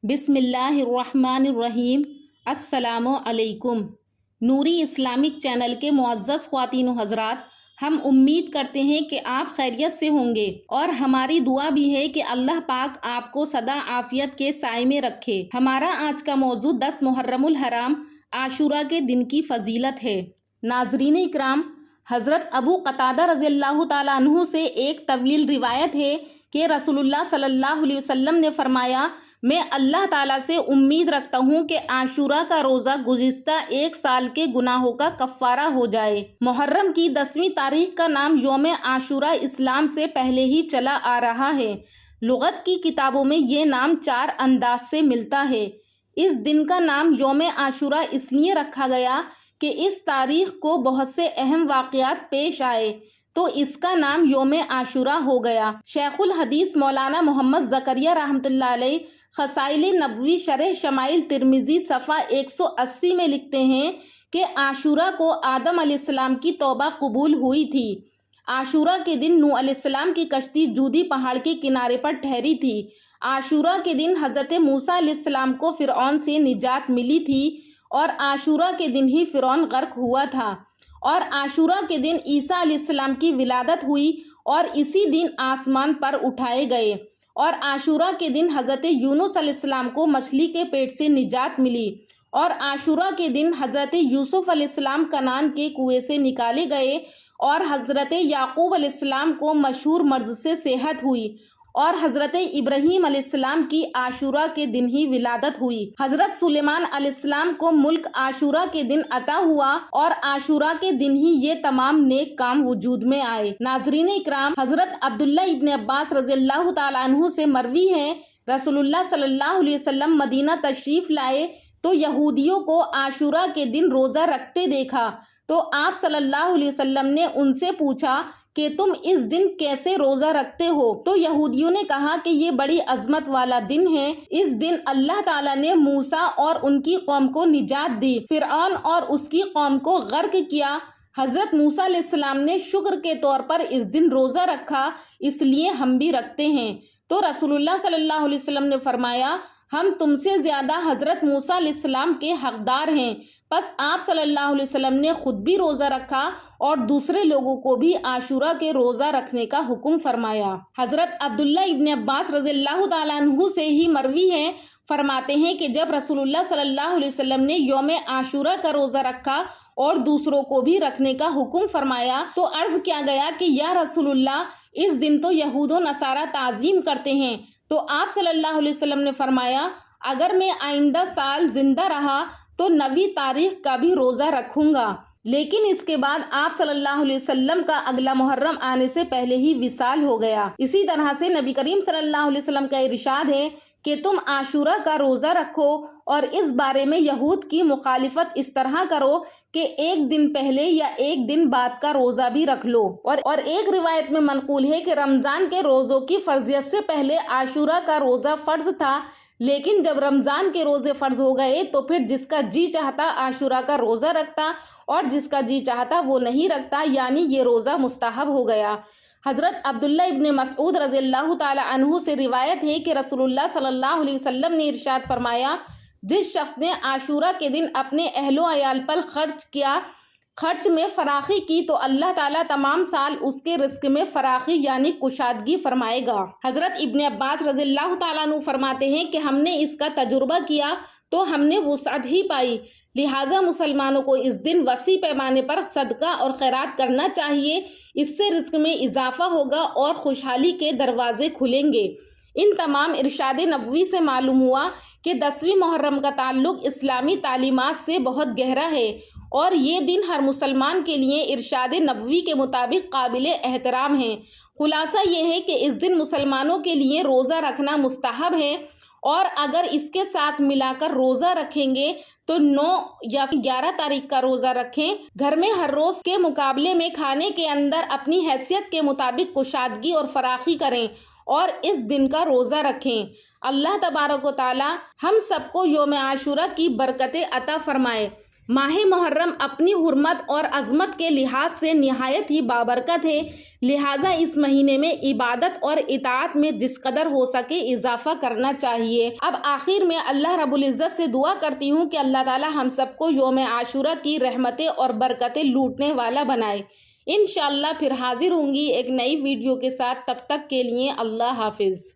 بسم اللہ الرحمن الرحیم۔ السلام علیکم۔ نوری اسلامک چینل کے معزز خواتین و حضرات، ہم امید کرتے ہیں کہ آپ خیریت سے ہوں گے اور ہماری دعا بھی ہے کہ اللہ پاک آپ کو سدا عافیت کے سائے میں رکھے۔ ہمارا آج کا موضوع 10 محرم الحرام عاشورہ کے دن کی فضیلت ہے۔ ناظرین اکرام، حضرت ابو قتادہ رضی اللہ تعالیٰ عنہ سے ایک طویل روایت ہے کہ رسول اللہ صلی اللہ علیہ وسلم نے فرمایا، میں اللہ تعالیٰ سے امید رکھتا ہوں کہ عاشورہ کا روزہ گزشتہ ایک سال کے گناہوں کا کفارہ ہو جائے۔ محرم کی 10ویں تاریخ کا نام یوم عاشورہ اسلام سے پہلے ہی چلا آ رہا ہے۔ لغت کی کتابوں میں یہ نام 4 انداز سے ملتا ہے۔ اس دن کا نام یوم عاشورہ اس لیے رکھا گیا کہ اس تاریخ کو بہت سے اہم واقعات پیش آئے تو اس کا نام یوم عاشورہ ہو گیا۔ شیخ الحدیث مولانا محمد زکریہ رحمۃ اللہ علیہ خصائل نبوی شرح شمائل ترمذی صفحہ 180 میں لکھتے ہیں کہ عاشورہ کو آدم علیہ السلام کی توبہ قبول ہوئی تھی۔ عاشورہ کے دن نوح علیہ السلام کی کشتی جودی پہاڑ کے کنارے پر ٹھہری تھی۔ عاشورہ کے دن حضرت موسیٰ علیہ السلام کو فرعون سے نجات ملی تھی اور عاشورہ کے دن ہی فرعون غرق ہوا تھا، اور عاشورہ کے دن عیسیٰ علیہ السلام کی ولادت ہوئی اور اسی دن آسمان پر اٹھائے گئے، اور عاشورہ کے دن حضرت یونس علیہ السلام کو مچھلی کے پیٹ سے نجات ملی، اور عاشورہ کے دن حضرت یوسف علیہ السلام کنعان کے کنویں سے نکالے گئے، اور حضرت یعقوب علیہ السلام کو مشہور مرض سے صحت ہوئی، اور حضرت ابراہیم علیہ السلام کی عاشورہ کے دن ہی ولادت ہوئی۔ حضرت سلیمان علیہ السلام کو ملک عاشورہ کے دن عطا ہوا اور عاشورہ کے دن ہی یہ تمام نیک کام وجود میں آئے۔ ناظرین اکرام، حضرت عبداللہ ابن عباس رضی اللہ تعالیٰ عنہ سے مروی ہے، رسول اللہ صلی اللہ علیہ وسلم مدینہ تشریف لائے تو یہودیوں کو عاشورہ کے دن روزہ رکھتے دیکھا تو آپ صلی اللہ علیہ وسلم نے ان سے پوچھا کہ تم اس دن کیسے روزہ رکھتے ہو؟ تو یہودیوں نے کہا کہ یہ بڑی عظمت والا دن ہے، اس دن اللہ تعالیٰ نے موسیٰ اور ان کی قوم کو نجات دی، فرعون اور اس کی قوم کو غرق کیا۔ حضرت موسیٰ علیہ السلام نے شکر کے طور پر اس دن روزہ رکھا، اس لیے ہم بھی رکھتے ہیں۔ تو رسول اللہ صلی اللہ علیہ وسلم نے فرمایا، ہم تم سے زیادہ حضرت موسیٰ علیہ السلام کے حقدار ہیں۔ پس آپ صلی اللہ علیہ وسلم نے خود بھی روزہ رکھا اور دوسرے لوگوں کو بھی عاشورہ کے روزہ رکھنے کا حکم فرمایا۔ حضرت عبداللہ ابن عباس رضی اللہ تعالیٰ عنہ سے ہی مروی ہے، فرماتے ہیں کہ جب رسول اللہ صلی اللہ علیہ وسلم نے یوم عاشورہ کا روزہ رکھا اور دوسروں کو بھی رکھنے کا حکم فرمایا تو عرض کیا گیا کہ یا رسول اللہ، اس دن تو یہود و نصارہ تعظیم کرتے ہیں۔ تو آپ صلی اللہ علیہ وسلم نے فرمایا، اگر میں آئندہ سال زندہ رہا تو 9ویں تاریخ کا بھی روزہ رکھوں گا۔ لیکن اس کے بعد آپ صلی اللہ علیہ وسلم کا اگلا محرم آنے سے پہلے ہی وصال ہو گیا۔ اسی طرح سے نبی کریم صلی اللہ علیہ وسلم کا ارشاد ہے کہ تم عاشورہ کا روزہ رکھو، اور اس بارے میں یہود کی مخالفت اس طرح کرو کہ ایک دن پہلے یا ایک دن بعد کا روزہ بھی رکھ لو۔ اور ایک روایت میں منقول ہے کہ رمضان کے روزوں کی فرضیت سے پہلے عاشورہ کا روزہ فرض تھا، لیکن جب رمضان کے روزے فرض ہو گئے تو پھر جس کا جی چاہتا عاشورہ کا روزہ رکھتا اور جس کا جی چاہتا وہ نہیں رکھتا، یعنی یہ روزہ مستحب ہو گیا۔ حضرت عبداللہ ابن مسعود رضی اللہ تعالیٰ عنہ سے روایت ہے کہ رسول اللہ صلی اللہ علیہ وسلم نے ارشاد فرمایا، جس شخص نے عاشورہ کے دن اپنے اہل و عیال پر خرچ میں فراخی کی تو اللہ تعالیٰ تمام سال اس کے رزق میں فراخی یعنی کشادگی فرمائے گا۔ حضرت ابن عباس رضی اللہ تعالیٰ عنہ فرماتے ہیں کہ ہم نے اس کا تجربہ کیا تو ہم نے وسعت ہی پائی، لہٰذا مسلمانوں کو اس دن وسیع پیمانے پر صدقہ اور خیرات کرنا چاہیے، اس سے رزق میں اضافہ ہوگا اور خوشحالی کے دروازے کھلیں گے۔ ان تمام ارشاد نبوی سے معلوم ہوا کہ 10ویں محرم کا تعلق اسلامی تعلیمات سے بہت گہرا ہے، اور یہ دن ہر مسلمان کے لیے ارشاد نبوی کے مطابق قابل احترام ہے۔ خلاصہ یہ ہے کہ اس دن مسلمانوں کے لیے روزہ رکھنا مستحب ہے، اور اگر اس کے ساتھ ملا کر روزہ رکھیں گے تو 9 یا 11 تاریخ کا روزہ رکھیں۔ گھر میں ہر روز کے مقابلے میں کھانے کے اندر اپنی حیثیت کے مطابق کشادگی اور فراخی کریں اور اس دن کا روزہ رکھیں۔ اللہ تبارک و تعالی ہم سب کو یوم عاشورہ کی برکتیں عطا فرمائے۔ ماہ محرم اپنی حرمت اور عظمت کے لحاظ سے نہایت ہی بابرکت ہے، لہٰذا اس مہینے میں عبادت اور اطاعت میں جس قدر ہو سکے اضافہ کرنا چاہیے۔ اب آخر میں اللہ رب العزت سے دعا کرتی ہوں کہ اللہ تعالی ہم سب کو یوم عاشورہ کی رحمتیں اور برکتیں لوٹنے والا بنائے۔ انشاءاللہ پھر حاضر ہوں گی ایک نئی ویڈیو کے ساتھ، تب تک کے لیے اللہ حافظ۔